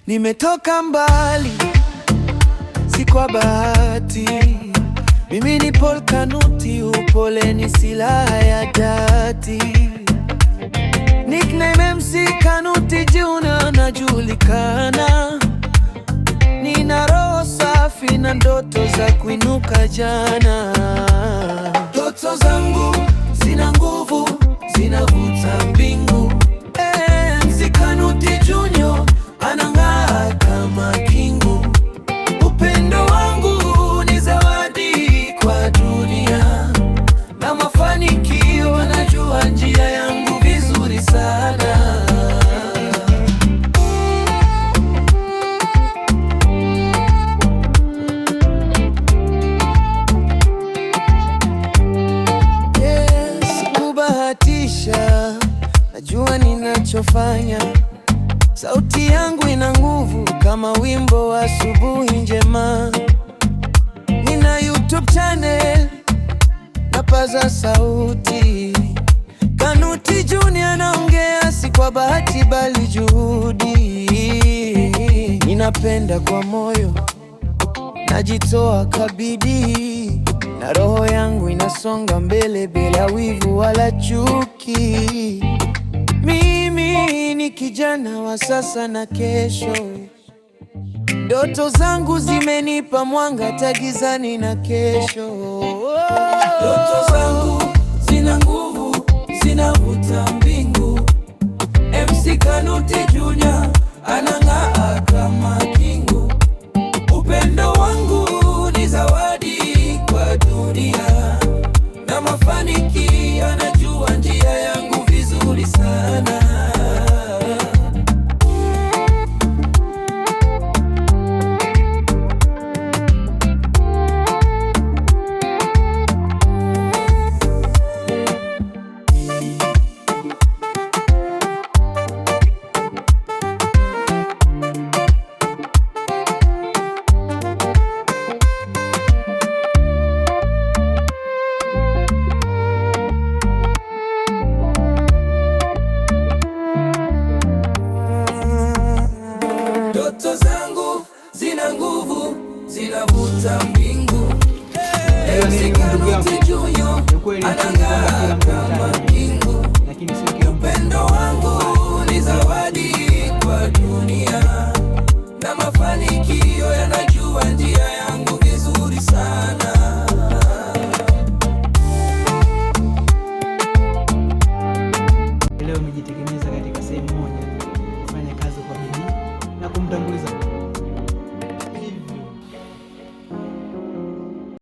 Nimetoka mbali, si kwa bahati. Mimi ni Paul Kanuti, upole ni silaha ya dhati. Nickname MC Kanuti Junior, najulikana. Nina roho safi na ndoto za kuinuka jana. Ndoto zangu zina nguvu, zinavuta mbingu. MC Kanuti Junior anang'aa kama kingu. Upendo wangu ni zawadi kwa dunia, na mafanikio wanajua njia yangu vizuri sana. Sikubahatisha, najua ninachofanya. Sauti yangu ina nguvu kama wimbo wa asubuhi njema. Nina YouTube channel, napaza sauti. Kanuti Junior anaongea, si kwa bahati bali juhudi. Ninapenda kwa moyo, najitoa kabidi, na roho yangu inasonga mbele bila wivu wala chuki. Mimi ni kijana wa sasa na kesho. Ndoto zangu zimenipa mwanga tagizani na kesho. Ndoto zangu zina nguvu, zinavuta mbingu. MC Kanuti Junior anang'aa kama kingu. Upendo wangu ni zawadi kwa dunia, na mafanikio anajua njia yangu vizuri sana. Ndoto zangu zina nguvu, zinavuta mbingu. MC Kanuti Junior anang'aa kama kingu. Upendo wangu ni zawadi kwa dunia, na mafanikio yanajua njia yangu vizuri sana. Leo umejitegemeza katika sehemu moja, kufanya kazi kwa bidii na kumtanguliza